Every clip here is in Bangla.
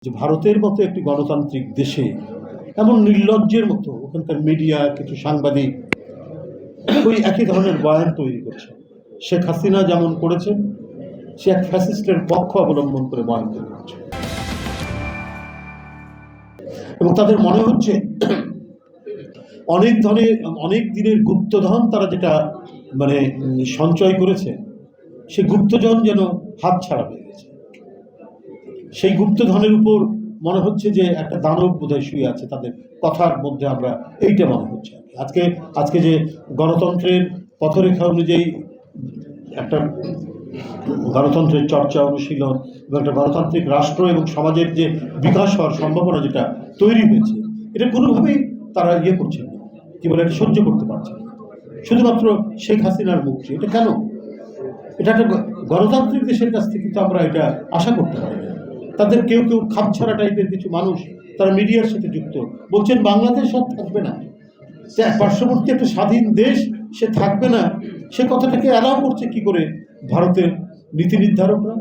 যে ভারতের মতো একটি গণতান্ত্রিক দেশে এমন নির্লজ্জের মতো ওখানকার মিডিয়া কিছু সাংবাদিক ওই একই ধরনের বয়ান তৈরি করছে। শেখ হাসিনা যেমন করেছেন, সে এক ফ্যাসিস্টের পক্ষ অবলম্বন করে বয়ান তৈরি করছে এবং তাদের মনে হচ্ছে অনেক দিনের গুপ্তধন তারা যেটা সঞ্চয় করেছে, সেই গুপ্তধন যেন হাত ছাড়া হয়ে গেছে। সেই গুপ্তধনের উপর মনে হচ্ছে যে একটা দানব বোধহয় শুয়ে আছে তাদের কথার মধ্যে, আমরা এইটা মনে হচ্ছে। আজকে যে গণতন্ত্রের পথরেখা অনুযায়ী একটা গণতন্ত্রের চর্চা অনুশীলন এবং একটা গণতান্ত্রিক রাষ্ট্র এবং সমাজের যে বিকাশ হওয়ার সম্ভাবনা যেটা তৈরি হয়েছে, এটা কোনোভাবেই তারা করছে না, কি বলে, এটা সহ্য করতে পারছে না। শুধুমাত্র শেখ হাসিনার মুক্তি, এটা কেন? এটা একটা গণতান্ত্রিক দেশের কাছ থেকে তো আমরা এটা আশা করতে পারি না। তাদের কেউ খাপছাড়া টাইপের কিছু মানুষ তারা মিডিয়ার সাথে যুক্ত, বলছেন বাংলাদেশ আর থাকবে না, সে পার্শ্ববর্তী একটা স্বাধীন দেশ সে থাকবে না। সে কথাটাকে অ্যালাউ করছে কি করে ভারতের নীতি নির্ধারকরা?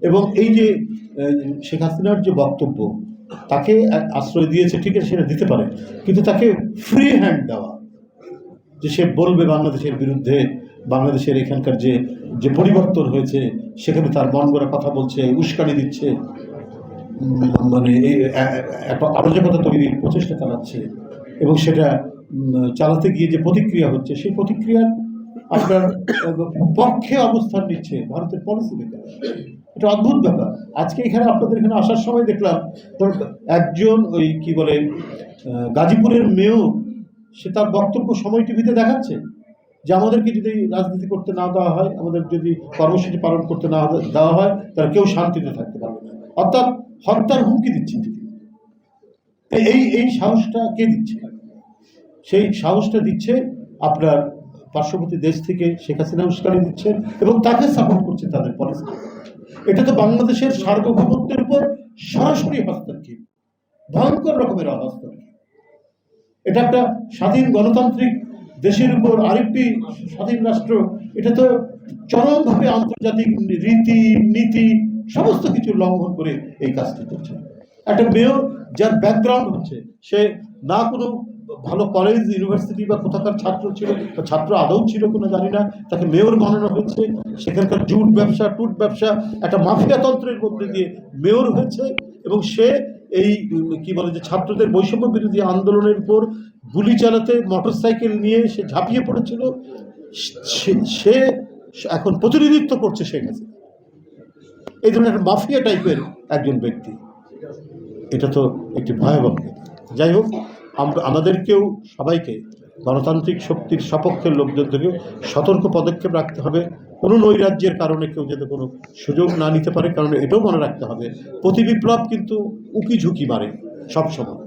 এবং এই যে শেখ হাসিনার যে বক্তব্য, তাকে আশ্রয় দিয়েছে, ঠিক আছে, সেটা দিতে পারে, কিন্তু তাকে ফ্রি হ্যান্ড দেওয়া, যে সে বলবে বাংলাদেশের বিরুদ্ধে, বাংলাদেশের এখানকার যে পরিবর্তন হয়েছে সেখানে তার মন গড়া কথা বলছে, উস্কানি দিচ্ছে, এই একটা অরাজকতা তৈরির প্রচেষ্টা চালাচ্ছে, এবং সেটা চালাতে গিয়ে যে প্রতিক্রিয়া হচ্ছে, সেই প্রতিক্রিয়ার আপনার পক্ষে অবস্থান নিচ্ছে ভারতের পলিসি মেকার। এটা অদ্ভুত ব্যাপার। আজকে এখানে আপনাদের এখানে আসার সময় দেখলাম একজন গাজীপুরের মেয়র, সে তার বক্তব্য সময় টিভিতে দেখাচ্ছে যে আমাদেরকে যদি রাজনীতি করতে না দেওয়া হয়, আমাদের যদি কর্মসূচি পালন করতে না দেওয়া হয়, তাহলে কেউ শান্তিতে থাকতে পারবে না, অর্থাৎ হত্যার হুমকি দিচ্ছে। এই সাহসটা কে দিচ্ছে? সেই সাহসটা দিচ্ছে আপনার পার্শ্ববর্তী দেশ থেকে শেখ হাসিনা উস্কানি দিচ্ছেন এবং তাকে সাপোর্ট করছে তাদের পলিসি। এটা তো বাংলাদেশের সার্বভৌমত্বের উপর সরাসরি হস্তক্ষেপ, ভয়ঙ্কর রকমের হস্তক্ষেপ। এটা একটা স্বাধীন গণতান্ত্রিক দেশের উপর আরেকটি স্বাধীন রাষ্ট্র, এটা তো চরমভাবে আন্তর্জাতিক রীতি নীতি সমস্ত কিছু লঙ্ঘন করে এই কাজটি করছে। একটা মেয়র যার ব্যাকগ্রাউন্ড হচ্ছে, সে না কোনো ভালো কলেজ ইউনিভার্সিটি বা কোথাকার ছাত্র ছিল, ছাত্র আদৌ ছিল কোনো জানি না, তাকে মেয়র বানানো হয়েছে, সেখানকার জুট ব্যবসা টুট ব্যবসা একটা মাফিয়াতন্ত্রের মধ্যে দিয়ে মেয়র হয়েছে, এবং সে এই যে ছাত্রদের বৈষম্য বিরোধী আন্দোলনের উপর গুলি চালাতে মোটরসাইকেল নিয়ে সে ঝাঁপিয়ে পড়েছিল, সে এখন প্রতিনিধিত্ব করছে শেখ হাসিনা। এই ধরনের একটা মাফিয়া টাইপের একজন ব্যক্তি, এটা তো একটি ভয়াবহ। যাই হোক, আমাদেরকেও সবাইকে গণতান্ত্রিক শক্তির সপক্ষের লোকজনদেরকেও সতর্ক পদক্ষেপ রাখতে হবে। কোনো নৈরাজ্যের কারণে কেউ যাতে কোনো সুযোগ না নিতে পারে, কারণ এটাও মনে রাখতে হবে প্রতি বিপ্লব কিন্তু উকি ঝুঁকি মারে সবসময়।